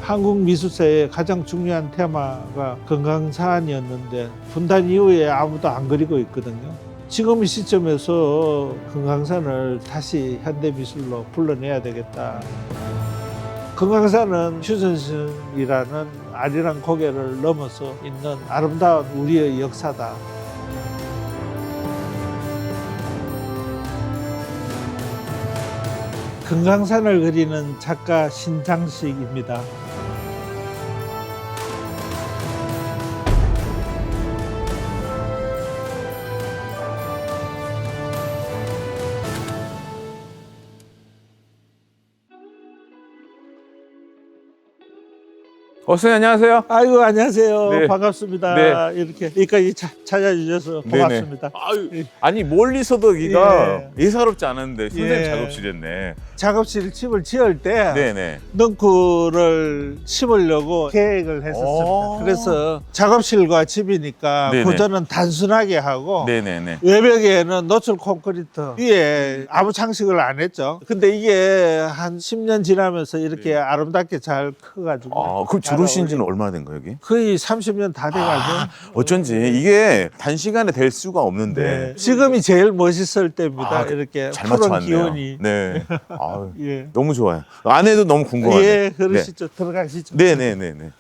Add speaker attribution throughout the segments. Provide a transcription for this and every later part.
Speaker 1: 한국 미술사의 가장 중요한 테마가 금강산이었는데 분단 이후에 아무도 안 그리고 있거든요. 지금 이 시점에서 금강산을 다시 현대미술로 불러내야 되겠다. 금강산은 휴전선이라는 아리랑 고개를 넘어서 있는 아름다운 우리의 역사다. 금강산을 그리는 작가 신장식입니다.
Speaker 2: 선생님 안녕하세요.
Speaker 1: 아이고 안녕하세요.
Speaker 2: 네.
Speaker 1: 반갑습니다.
Speaker 2: 네.
Speaker 1: 이렇게 여기까지 찾아주셔서 고맙습니다.
Speaker 2: 아유, 아니 멀리서도 여기가 예사롭지 않은데 선생님
Speaker 1: 예.
Speaker 2: 작업실이었네.
Speaker 1: 작업실 집을 지을 때
Speaker 2: 네네.
Speaker 1: 넝쿨을 심으려고 계획을 했었습니다. 그래서 작업실과 집이니까
Speaker 2: 네네.
Speaker 1: 구조는 단순하게 하고
Speaker 2: 네네네.
Speaker 1: 외벽에는 노출 콘크리트 위에 아무 장식을 안 했죠. 근데 이게 한 10년 지나면서 이렇게 아름답게 잘 커가지고
Speaker 2: 그럼 주로 신 지는 얼마나 된 거예요, 여기?
Speaker 1: 거의 30년 다 돼가죠.
Speaker 2: 어쩐지 이게 단시간에 될 수가 없는데
Speaker 1: 네. 지금이 제일 멋있을 때입니다.
Speaker 2: 아,
Speaker 1: 이렇게
Speaker 2: 잘
Speaker 1: 푸른
Speaker 2: 맞춰왔네요.
Speaker 1: 기운이.
Speaker 2: 네. 아유,
Speaker 1: 예.
Speaker 2: 너무 좋아요. 안에도 너무 궁금하네요.
Speaker 1: 예, 그러시죠. 들어가시죠.
Speaker 2: 네네네네.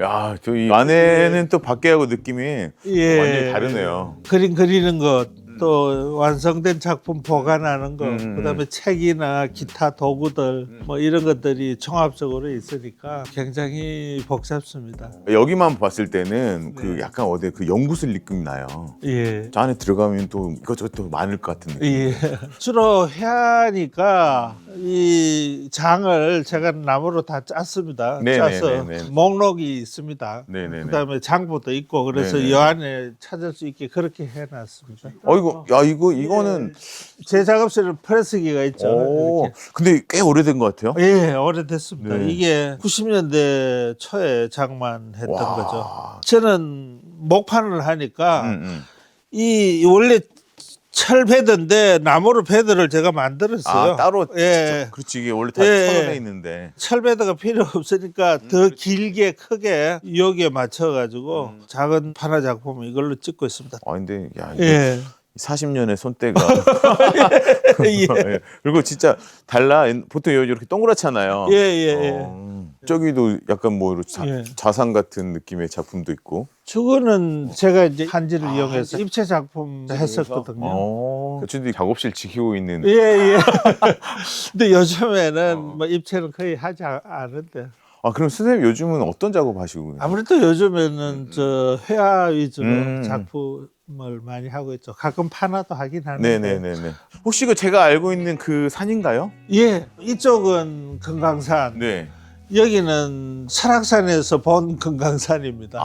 Speaker 2: 야, 저 이 안에는 또 밖에하고 느낌이
Speaker 1: 예.
Speaker 2: 완전히 다르네요.
Speaker 1: 그림 그리는 것, 또 완성된 작품 보관하는 것, 그다음에 책이나 기타 도구들 뭐 이런 것들이 종합적으로 있으니까 굉장히 복잡습니다.
Speaker 2: 여기만 봤을 때는 그
Speaker 1: 네.
Speaker 2: 약간 어디 그 연구실 느낌이 나요.
Speaker 1: 예.
Speaker 2: 저 안에 들어가면 또 이것저것 또 많을 것 같은 느낌.
Speaker 1: 예. 주로 해하니까 이 장을 제가 나무로 다 짰습니다.
Speaker 2: 네네네네.
Speaker 1: 짜서 목록이 있습니다.
Speaker 2: 네네네.
Speaker 1: 그다음에 장부도 있고 그래서
Speaker 2: 네네.
Speaker 1: 이 안에 찾을 수 있게 그렇게 해놨습니다.
Speaker 2: 이거는
Speaker 1: 제 작업실은 프레스기가 있죠.
Speaker 2: 오,
Speaker 1: 이렇게.
Speaker 2: 근데 꽤 오래된 것 같아요.
Speaker 1: 예, 오래됐습니다.
Speaker 2: 네.
Speaker 1: 이게 90년대 초에 장만했던
Speaker 2: 와.
Speaker 1: 거죠. 저는 목판을 하니까
Speaker 2: 음.
Speaker 1: 이 원래 철 베드인데 나무로 베드를 제가 만들었어요.
Speaker 2: 따로
Speaker 1: 예.
Speaker 2: 직접, 그렇지 이게 원래 다
Speaker 1: 예.
Speaker 2: 철에 있는데.
Speaker 1: 철 베드가 필요 없으니까 더 길게 크게 여기에 맞춰가지고 작은 판화 작품을 이걸로 찍고 있습니다.
Speaker 2: 근데 야 이게
Speaker 1: 예.
Speaker 2: 40년의 손때가
Speaker 1: 예.
Speaker 2: 예. 그리고 진짜 달라. 보통 이렇게 동그랗잖아요.
Speaker 1: 예, 예.
Speaker 2: 저기도 약간 뭐 이렇게
Speaker 1: 예.
Speaker 2: 자상 같은 느낌의 작품도 있고.
Speaker 1: 저거는 제가 이제 한지를 이용해서 입체 작품 했었거든요.
Speaker 2: 어쩐지 작업실 지키고 있는.
Speaker 1: 예, 예. 근데 요즘에는 뭐 입체는 거의 하지 않은데.
Speaker 2: 그럼 선생님 요즘은 어떤 작업 하시고 계세요?
Speaker 1: 아무래도 요즘에는 저 회화 위주로
Speaker 2: 음.
Speaker 1: 작품을 많이 하고 있죠. 가끔 판화도 하긴 하는데.
Speaker 2: 네네네네. 혹시 그 제가 알고 있는 그 산인가요?
Speaker 1: 예, 이쪽은 금강산.
Speaker 2: 네.
Speaker 1: 여기는 설악산에서 본 금강산입니다.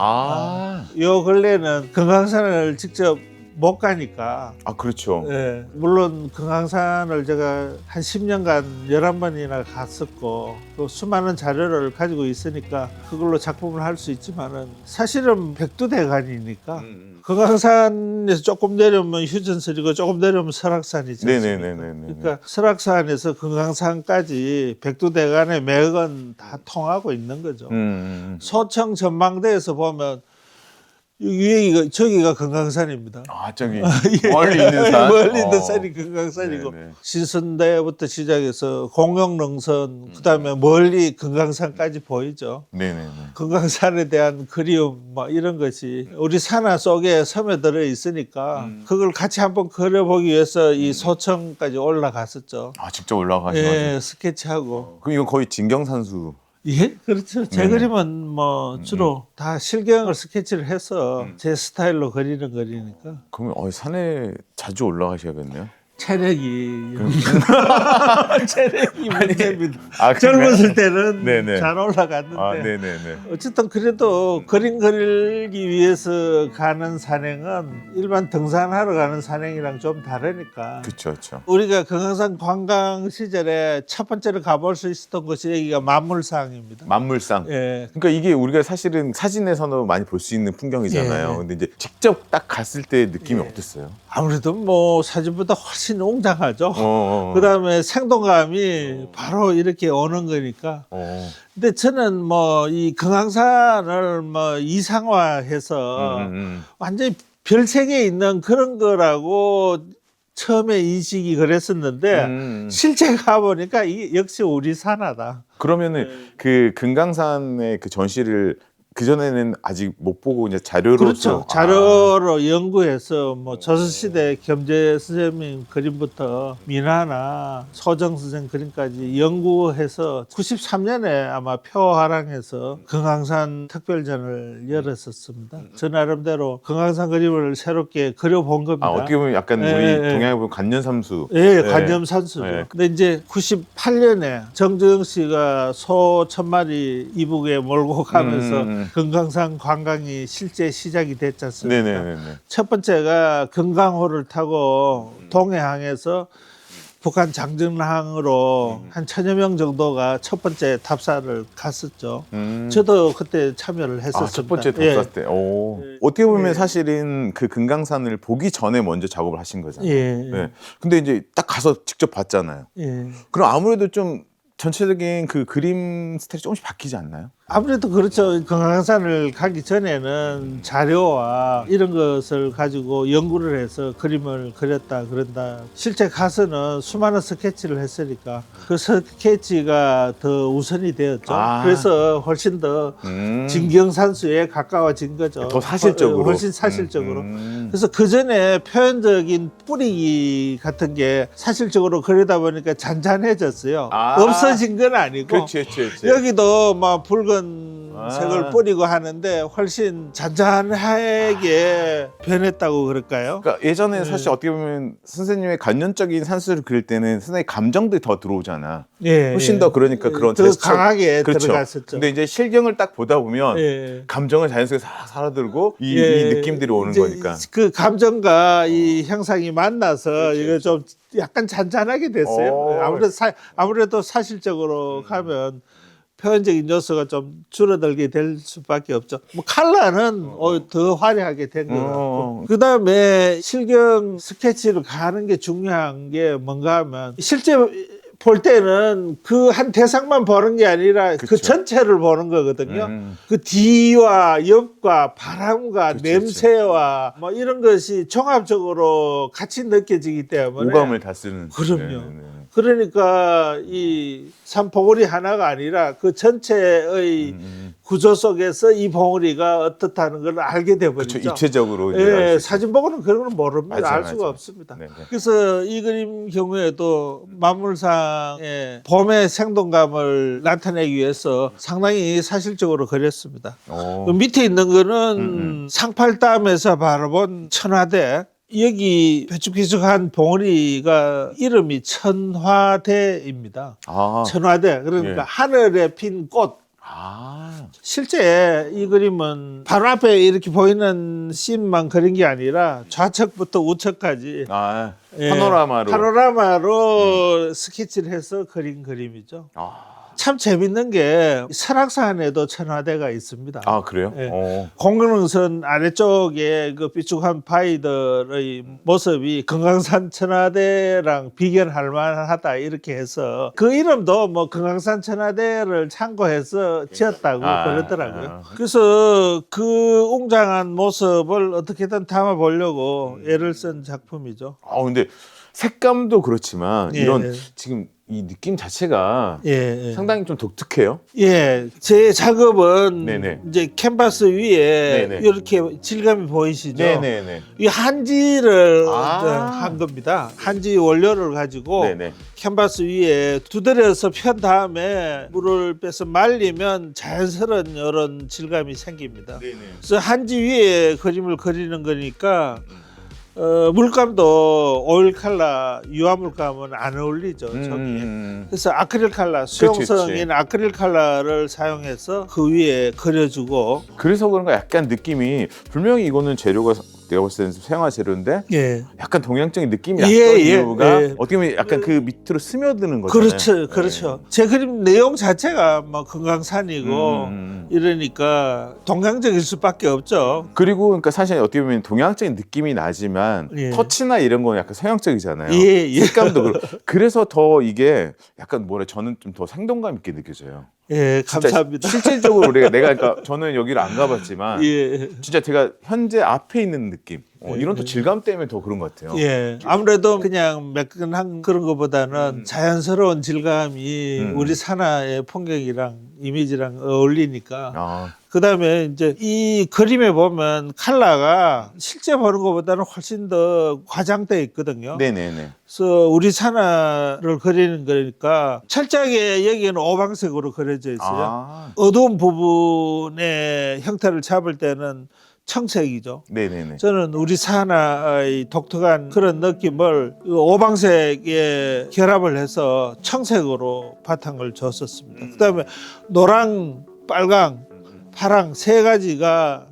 Speaker 1: 요 근래는 금강산을 직접 못 가니까.
Speaker 2: 그렇죠.
Speaker 1: 예, 물론 금강산을 제가 한 10년간 11번이나 갔었고 또 수많은 자료를 가지고 있으니까 그걸로 작품을 할 수 있지만은 사실은 백두대간이니까 금강산에서 조금 내려오면 휴전설이고 조금 내려오면 설악산이죠.
Speaker 2: 네네네네.
Speaker 1: 그러니까 설악산에서 금강산까지 백두대간의 맥은 다 통하고 있는 거죠. 소청 전망대에서 보면 위에 저기가 금강산입니다.
Speaker 2: 저기
Speaker 1: 예.
Speaker 2: 멀리 있는 산.
Speaker 1: 멀리 있는 산이 금강산이고
Speaker 2: 네네.
Speaker 1: 신선대부터 시작해서 공룡능선 그다음에 멀리 금강산까지 보이죠.
Speaker 2: 네네네.
Speaker 1: 금강산에 대한 그리움 막 이런 것이 우리 산하 속에 스며들어 있으니까 그걸 같이 한번 그려보기 위해서 이 소청까지 올라갔었죠.
Speaker 2: 직접 올라가신 거죠?
Speaker 1: 예, 스케치하고.
Speaker 2: 그럼 이건 거의 진경산수.
Speaker 1: 예, 그렇죠. 제
Speaker 2: 네네.
Speaker 1: 그림은 뭐 주로 다 실경을 스케치를 해서 제 스타일로 그리는 거리니까
Speaker 2: 그러면 산에 자주 올라가셔야겠네요.
Speaker 1: 체력이 체력이 문제입니다.
Speaker 2: 그래요?
Speaker 1: 젊었을 때는
Speaker 2: 네네.
Speaker 1: 잘 올라갔는데
Speaker 2: 네네네.
Speaker 1: 어쨌든 그래도 그림 그리기 위해서 가는 산행은 일반 등산하러 가는 산행이랑 좀 다르니까
Speaker 2: 그렇죠, 그렇죠.
Speaker 1: 우리가 금강산 관광 시절에 첫 번째로 가볼 수 있었던 곳이 여기가 만물상입니다.
Speaker 2: 만물상.
Speaker 1: 예.
Speaker 2: 그러니까 이게 우리가 사실은 사진에서는 많이 볼 수 있는 풍경이잖아요.
Speaker 1: 예.
Speaker 2: 근데 이제 직접 딱 갔을 때 느낌이 어땠어요?
Speaker 1: 아무래도 뭐 사진보다 훨씬 훨씬 웅장하죠. 그다음에 생동감이 바로 이렇게 오는 거니까. 근데 저는 뭐 이 금강산을 뭐 이상화해서 완전히 별 세계에 있는 그런 거라고 처음에 인식이 그랬었는데 실제 가보니까 이게 역시 우리 산하다.
Speaker 2: 그러면은 그 금강산의 그 전시를 그 전에는 아직 못 보고 이제 자료로서
Speaker 1: 그렇죠. 자료로 연구해서 뭐 조선시대 겸재 선생님 그림부터 민화나 소정 선생 그림까지 연구해서 93년에 아마 표화랑에서 금강산 특별전을 열었었습니다. 저 나름대로 금강산 그림을 새롭게 그려본 겁니다.
Speaker 2: 어떻게 보면 약간 우리 동양에 보면 관념삼수.
Speaker 1: 예, 관념산수죠.
Speaker 2: 예.
Speaker 1: 근데 이제 98년에 정주영 씨가 소 1000마리 이북에 몰고 가면서 금강산 관광이 실제 시작이 됐지 않습니까?
Speaker 2: 네네네.
Speaker 1: 첫 번째가 금강호를 타고 동해항에서 북한 장전항으로 한 1000여 명 정도가 첫 번째 답사를 갔었죠. 저도 그때 참여를 했었습니다.
Speaker 2: 첫 번째 답사 때. 어떻게 보면 사실은 그 금강산을 보기 전에 먼저 작업을 하신 거잖아요. 네. 근데 이제 딱 가서 직접 봤잖아요. 그럼 아무래도 좀 전체적인 그 그림 스타일이 조금씩 바뀌지 않나요?
Speaker 1: 아무래도 그렇죠. 금강산을 가기 전에는 자료와 이런 것을 가지고 연구를 해서 그림을 그렸다 그런다. 실제 가서는 수많은 스케치를 했으니까 그 스케치가 더 우선이 되었죠. 그래서 훨씬 더 진경산수에 가까워진 거죠.
Speaker 2: 더 사실적으로.
Speaker 1: 훨씬 사실적으로. 그래서 그 전에 표현적인 뿌리기 같은 게 사실적으로 그리다 보니까 잔잔해졌어요. 없어진 건 아니고.
Speaker 2: 그렇지.
Speaker 1: 여기도 막 붉은 색을 뿌리고 하는데 훨씬 잔잔하게 변했다고 그럴까요?
Speaker 2: 그러니까 예전에 사실 어떻게 보면 선생님의 관념적인 산수를 그릴 때는 선생님 감정들이 더 들어오잖아. 훨씬 더 그러니까 그런
Speaker 1: 더 강하게
Speaker 2: 그렇죠.
Speaker 1: 들어갔었죠.
Speaker 2: 근데 이제 실경을 딱 보다 보면 감정을 자연스럽게 싹 살아들고 이 느낌들이 오는 거니까.
Speaker 1: 그 감정과 이 형상이 만나서 이거 좀 약간 잔잔하게 됐어요. 아무래도 사실적으로 가면 표현적인 요소가 좀 줄어들게 될 수밖에 없죠. 뭐 컬러는 더 화려하게 된 것 같고. 그다음에 실경 스케치를 가는 게 중요한 게 뭔가 하면 실제 볼 때는 그 한 대상만 보는 게 아니라 그 전체를 보는 거거든요. 그 뒤와 옆과 바람과 냄새와 뭐 이런 것이 종합적으로 같이 느껴지기 때문에
Speaker 2: 오감을 다 쓰는.
Speaker 1: 그럼요. 그러니까 이 산봉우리 하나가 아니라 그 전체의 구조 속에서 이 봉우리가 어떻다는 걸 알게 되버리죠.
Speaker 2: 그렇죠. 입체적으로.
Speaker 1: 사진 보고는 그런 건 모릅니다. 알 수가 없습니다. 그래서 이 그림 경우에도 만물상의 봄의 생동감을 나타내기 위해서 상당히 사실적으로 그렸습니다. 그 밑에 있는 거는 상팔담에서 바라본 천화대. 여기 배쭉배쭉한 봉우리가 이름이 천화대입니다. 천화대. 그러니까 하늘에 핀 꽃. 실제 이 그림은 바로 앞에 이렇게 보이는 씬만 그린 게 아니라 좌측부터 우측까지 파노라마로 스케치를 해서 그린 그림이죠. 참 재밌는 게 설악산에도 천화대가 있습니다.
Speaker 2: 그래요?
Speaker 1: 공릉선 아래쪽에 그 삐죽한 바위들의 모습이 금강산 천화대랑 비견할 만하다 이렇게 해서 그 이름도 뭐 금강산 천화대를 참고해서 지었다고 그러더라고요. 그래서 그 웅장한 모습을 어떻게든 담아 보려고 애를 쓴 작품이죠.
Speaker 2: 근데 색감도 그렇지만 이런 지금 이 느낌 자체가 상당히 좀 독특해요.
Speaker 1: 제 작업은 이제 캔버스 위에 이렇게 질감이 보이시죠? 이 한지를 한 겁니다. 한지 원료를 가지고 캔버스 위에 두드려서 편 다음에 물을 빼서 말리면 자연스러운 이런 질감이 생깁니다. 그래서 한지 위에 그림을 그리는 거니까 물감도 오일 컬러, 유화 물감은 안 어울리죠, 저기에. 그래서 아크릴 컬러, 수용성인 아크릴 컬러를 사용해서 그 위에 그려주고.
Speaker 2: 그래서 그런가 약간 느낌이 분명히 이거는 재료가 내가 봤을 때는 서양화 재료인데
Speaker 1: 예.
Speaker 2: 약간 동양적인 느낌이 났던
Speaker 1: 예,
Speaker 2: 이유가
Speaker 1: 예.
Speaker 2: 어떻게 보면 약간 그 밑으로 스며드는 거잖아요.
Speaker 1: 그렇죠, 그렇죠. 제 그림 내용 자체가 뭐 금강산이고 이러니까 동양적일 수밖에 없죠.
Speaker 2: 그리고 그러니까 사실 어떻게 보면 동양적인 느낌이 나지만
Speaker 1: 예.
Speaker 2: 터치나 이런 건 약간 서양적이잖아요.
Speaker 1: 예, 예.
Speaker 2: 색감도 그렇고 그래서 더 이게 약간 뭐래 저는 좀 더 생동감 있게 느껴져요.
Speaker 1: 예,
Speaker 2: 진짜
Speaker 1: 감사합니다.
Speaker 2: 실질적으로 내가 그러니까 저는 여기를 안 가봤지만
Speaker 1: 예.
Speaker 2: 진짜 제가 현재 앞에 있는 느낌 이런 또
Speaker 1: 예.
Speaker 2: 질감 때문에 더 그런 것 같아요.
Speaker 1: 예, 아무래도 그냥 매끈한 그런 것보다는 자연스러운 질감이 우리 산하의 풍경이랑 이미지랑 어울리니까.
Speaker 2: 아,
Speaker 1: 그다음에 이제 이 그림에 보면 컬러가 실제 보는 것보다는 훨씬 더 과장돼 있거든요.
Speaker 2: 네네네.
Speaker 1: 그래서 우리 산하를 그리는 거니까 철저하게 여기는 오방색으로 그려져 있어요.
Speaker 2: 아,
Speaker 1: 어두운 부분의 형태를 잡을 때는 청색이죠.
Speaker 2: 네네네.
Speaker 1: 저는 우리 산하의 독특한 그런 느낌을 오방색에 결합을 해서 청색으로 바탕을 줬었습니다. 그다음에 노랑, 빨강, 파랑 세 가지가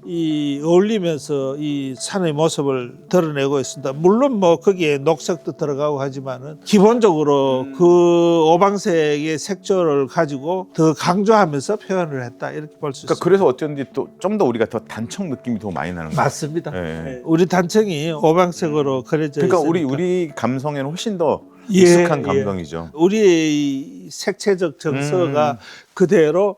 Speaker 1: 이 어울리면서 이 산의 모습을 드러내고 있습니다. 물론 뭐 거기에 녹색도 들어가고 하지만은 기본적으로 그 오방색의 색조를 가지고 더 강조하면서 표현을 했다 이렇게 볼 수
Speaker 2: 그러니까
Speaker 1: 있습니다.
Speaker 2: 그래서 어쩐지 또 좀 더 우리가 더 단청 느낌이 더 많이 나는 것 같아요.
Speaker 1: 맞습니다.
Speaker 2: 예.
Speaker 1: 네. 우리 단청이 오방색으로 그려져
Speaker 2: 그러니까
Speaker 1: 있으니까.
Speaker 2: 우리 감성에는 훨씬 더
Speaker 1: 예,
Speaker 2: 익숙한
Speaker 1: 예.
Speaker 2: 감성이죠.
Speaker 1: 우리의 색채적 정서가 그대로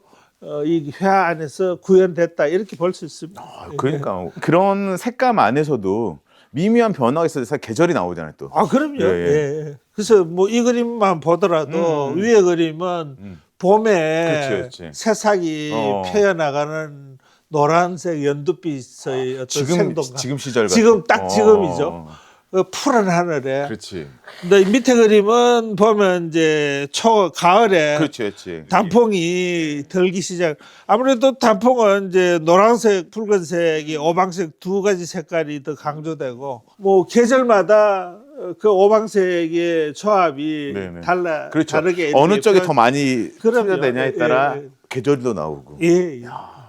Speaker 1: 이 회화 안에서 구현됐다 이렇게 볼 수 있습니다.
Speaker 2: 그러니까 그런 색감 안에서도 미미한 변화가 있어서 사실 계절이 나오잖아요 또.
Speaker 1: 아 그럼요.
Speaker 2: 예,
Speaker 1: 예.
Speaker 2: 예.
Speaker 1: 그래서 뭐 이 그림만 보더라도 위에 그림은 봄에
Speaker 2: 그렇지, 그렇지.
Speaker 1: 새싹이 피어나가는 노란색 연두빛의 어떤 생동감.
Speaker 2: 지금 시절
Speaker 1: 지금
Speaker 2: 같은.
Speaker 1: 딱 지금이죠. 그 푸른 하늘에.
Speaker 2: 그렇지.
Speaker 1: 근데 밑에 그림은 보면 이제 가을에
Speaker 2: 그렇지.
Speaker 1: 단풍이 들기 시작. 아무래도 단풍은 이제 노란색, 붉은색이 오방색 두 가지 색깔이 더 강조되고 뭐 계절마다 그 오방색의 조합이
Speaker 2: 네네.
Speaker 1: 달라
Speaker 2: 그렇죠.
Speaker 1: 다르게
Speaker 2: 어느 쪽이
Speaker 1: 표현-
Speaker 2: 더 많이
Speaker 1: 그럼요.
Speaker 2: 투자되냐에 따라
Speaker 1: 예.
Speaker 2: 계절도 나오고.
Speaker 1: 예.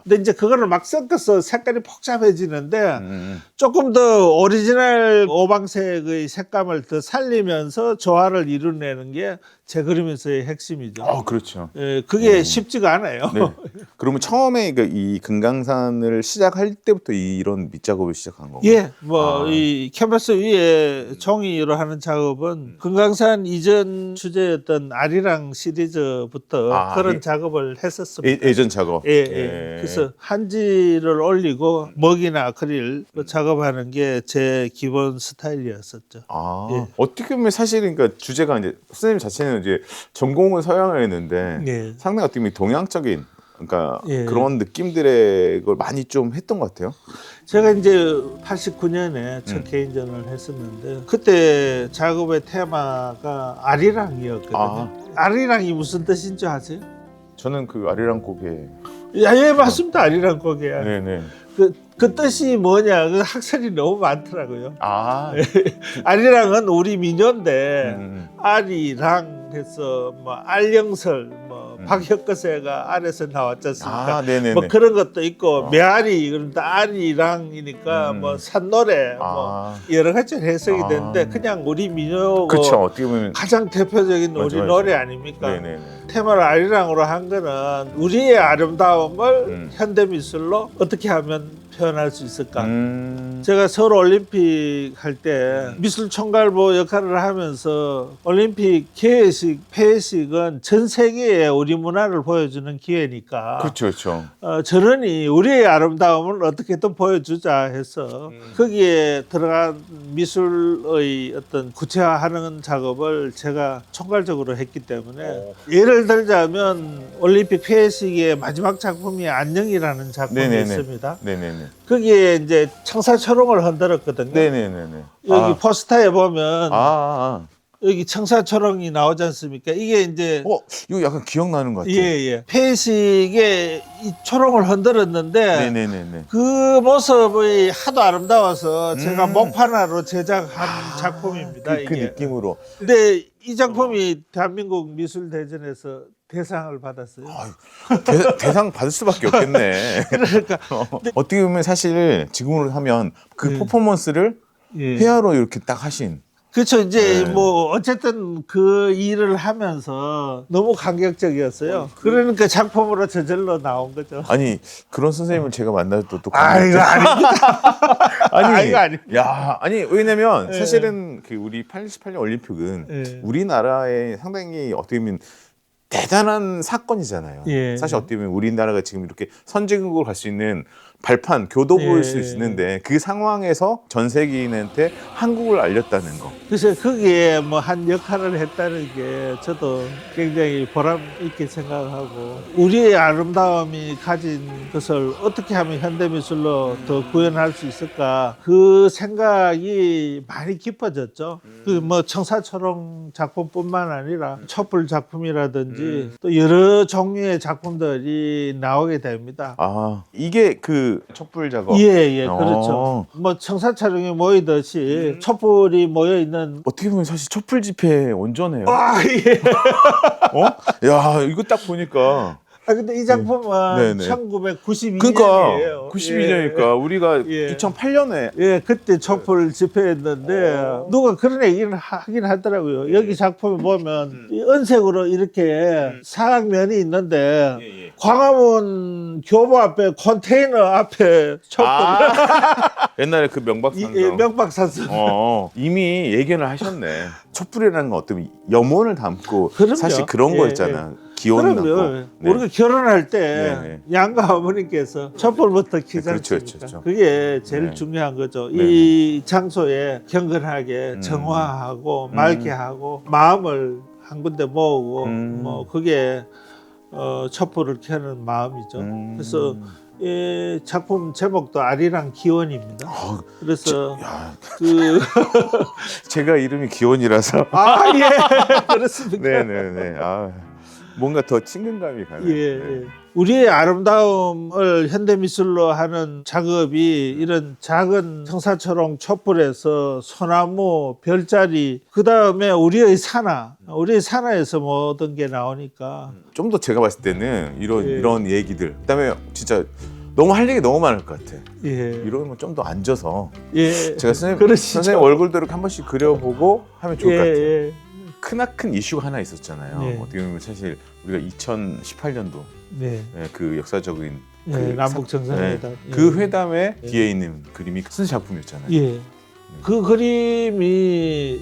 Speaker 1: 근데 이제 그거를 막 섞어서 색깔이 복잡해지는데
Speaker 2: 음.
Speaker 1: 조금 더 오리지널 오방색의 색감을 더 살리면서 조화를 이루내는 게 제 그림에서의 핵심이죠.
Speaker 2: 그렇죠.
Speaker 1: 예, 그게 쉽지가 않아요.
Speaker 2: 네. 그러면 처음에 이 금강산을 시작할 때부터 이런 밑작업을 시작한 건가요?
Speaker 1: 예, 뭐 이 캔버스 위에 종이로 하는 작업은 금강산 이전 주제였던 아리랑 시리즈부터 그런 작업을 했었습니다.
Speaker 2: 예전 작업.
Speaker 1: 예. 그래서 한지를 올리고 먹이나 아크릴 작업하는 게 제 기본 스타일이었었죠.
Speaker 2: 예. 어떻게 보면 사실 그러니까 주제가 이제 선생님 자체는 이제 전공은 서양을 했는데
Speaker 1: 예.
Speaker 2: 상당히 어떻게 보면 동양적인 그러니까
Speaker 1: 예.
Speaker 2: 그런 느낌들의 걸 많이 좀 했던 것 같아요.
Speaker 1: 제가 이제 89년에 첫 개인전을 했었는데 그때 작업의 테마가 아리랑이었거든요. 아리랑이 무슨 뜻인 줄 아세요?
Speaker 2: 저는 그 아리랑 고개.
Speaker 1: 예, 맞습니다. 아리랑 고개야.
Speaker 2: 네네.
Speaker 1: 그 뜻이 뭐냐? 그 학설이 너무 많더라고요.
Speaker 2: 네.
Speaker 1: 아리랑은 우리 민요인데 아리랑 해서 뭐 알령설 뭐 박혁거세가 아래서 나왔지 않습니까?
Speaker 2: 네네네.
Speaker 1: 뭐 그런 것도 있고 메아리 그런다 아리랑이니까 뭐 산노래 뭐 여러 가지 해석이 되는데 그냥 우리 민요
Speaker 2: 그렇죠. 어떻게 보면
Speaker 1: 가장 대표적인 우리
Speaker 2: 맞아요.
Speaker 1: 노래 아닙니까?
Speaker 2: 네네네.
Speaker 1: 테마를 아리랑으로 한 거는 우리의 아름다움을 현대미술로 어떻게 하면 표현할 수 있을까? 제가 서울 올림픽 할 때 미술 총괄부 역할을 하면서 올림픽 개회식, 폐회식은 전 세계에 우리 문화를 보여주는 기회니까.
Speaker 2: 그렇죠.
Speaker 1: 저런이 우리의 아름다움을 어떻게든 보여주자 해서 거기에 들어간 미술의 어떤 구체화하는 작업을 제가 총괄적으로 했기 때문에 예를 들자면 올림픽 폐회식의 마지막 작품이 안녕이라는 작품이 있습니다.
Speaker 2: 네네네.
Speaker 1: 거기에 이제 청사초롱을 흔들었거든요.
Speaker 2: 네네네네.
Speaker 1: 여기 포스터에 보면 여기 청사초롱이 나오지 않습니까? 이게 이제
Speaker 2: 이거 약간 기억나는 것 같아요.
Speaker 1: 예. 폐식에 이 초롱을 흔들었는데
Speaker 2: 네네네.
Speaker 1: 그 모습이 하도 아름다워서 제가 목판화로 제작한 작품입니다.
Speaker 2: 그
Speaker 1: 이게.
Speaker 2: 느낌으로.
Speaker 1: 근데 이 작품이 대한민국 미술대전에서 대상을 받았어요.
Speaker 2: 대상 받을 수밖에 없겠네.
Speaker 1: 그러니까
Speaker 2: 어떻게 보면 사실 지금으로 하면 그
Speaker 1: 예.
Speaker 2: 퍼포먼스를
Speaker 1: 예.
Speaker 2: 회화로 이렇게 딱 하신.
Speaker 1: 그렇죠. 이제
Speaker 2: 네.
Speaker 1: 뭐 어쨌든 그 일을 하면서 너무 감격적이었어요. 그러니까 작품으로 저절로 나온 거죠.
Speaker 2: 아니 그런 선생님을 제가 만나도 또
Speaker 1: 이거 아닙니다. 이거 아닙니다.
Speaker 2: 야, 아니 왜냐면
Speaker 1: 예.
Speaker 2: 사실은 그 우리 88년 올림픽은
Speaker 1: 예.
Speaker 2: 우리나라에 상당히 어떻게 보면 대단한 사건이잖아요.
Speaker 1: 예.
Speaker 2: 사실 어떻게 보면 우리나라가 지금 이렇게 선진국으로 갈 수 있는 발판, 교도부일 수
Speaker 1: 예.
Speaker 2: 있는데 그 상황에서 전 세계인한테 한국을 알렸다는 거.
Speaker 1: 그래서 거기에 뭐 한 역할을 했다는 게 저도 굉장히 보람 있게 생각하고 우리의 아름다움이 가진 것을 어떻게 하면 현대미술로 더 구현할 수 있을까 그 생각이 많이 깊어졌죠. 그 뭐 청사초롱 작품뿐만 아니라 촛불 작품이라든지 또 여러 종류의 작품들이 나오게 됩니다.
Speaker 2: 아, 이게 그 촛불 작업.
Speaker 1: 예, 그렇죠. 뭐 청사차령이 모이듯이 촛불이 모여 있는.
Speaker 2: 어떻게 보면 사실 촛불 집회 온전해요.
Speaker 1: 예.
Speaker 2: 야, 이거 딱 보니까.
Speaker 1: 근데 이 작품은
Speaker 2: 네네.
Speaker 1: 1992년이에요.
Speaker 2: 그러니까 92년이니까 우리가
Speaker 1: 예.
Speaker 2: 2008년에
Speaker 1: 예, 그때 촛불 집회했는데 누가 그런 얘기를 하긴 하더라고요. 여기 작품에 보면 이 은색으로 이렇게 사각면이 있는데 광화문 교보 앞에 컨테이너 앞에 촛불
Speaker 2: 옛날에 그 명박산성.
Speaker 1: 명박산성.
Speaker 2: 이미 예견을 하셨네. 촛불이라는 건 어떤 염원을 담고
Speaker 1: 그럼요.
Speaker 2: 사실 그런 거 있잖아. 기원 담고.
Speaker 1: 그러면
Speaker 2: 네.
Speaker 1: 우리가 결혼할 때
Speaker 2: 네네.
Speaker 1: 양가 어머니께서 촛불부터 켜지
Speaker 2: 그렇죠,
Speaker 1: 않습니까?
Speaker 2: 그렇죠.
Speaker 1: 그게 제일
Speaker 2: 네.
Speaker 1: 중요한 거죠.
Speaker 2: 네네.
Speaker 1: 이 장소에 경건하게 정화하고 맑게 하고 마음을 한 군데 모으고 뭐 그게 촛불을 켜는 마음이죠. 그래서 이 작품 제목도 아리랑 기원입니다. 그래서 그
Speaker 2: 제가 이름이 기원이라서.
Speaker 1: 예, 그렇습니까?
Speaker 2: 네네네. 뭔가 더 친근감이 가네요.
Speaker 1: 예. 우리의 아름다움을 현대미술로 하는 작업이 이런 작은 청사초롱 촛불에서 소나무, 별자리, 그 다음에 우리의 산하에서 모든 게 나오니까.
Speaker 2: 좀 더 제가 봤을 때는 이런 얘기들. 그다음에 진짜 너무 할 얘기 너무 많을 것 같아.
Speaker 1: 예.
Speaker 2: 이러면 좀 더 앉아서
Speaker 1: 제가
Speaker 2: 제가 선생님 얼굴들을 한 번씩 그려보고 하면 좋을 것 같아요. 크나큰 이슈가 하나 있었잖아요.
Speaker 1: 네.
Speaker 2: 어떻게 보면 사실 우리가 2018년도 그 역사적인 그
Speaker 1: 남북 정상회담.
Speaker 2: 그 회담에 뒤에 있는 그림이 쓴 작품이었잖아요.
Speaker 1: 그 그림이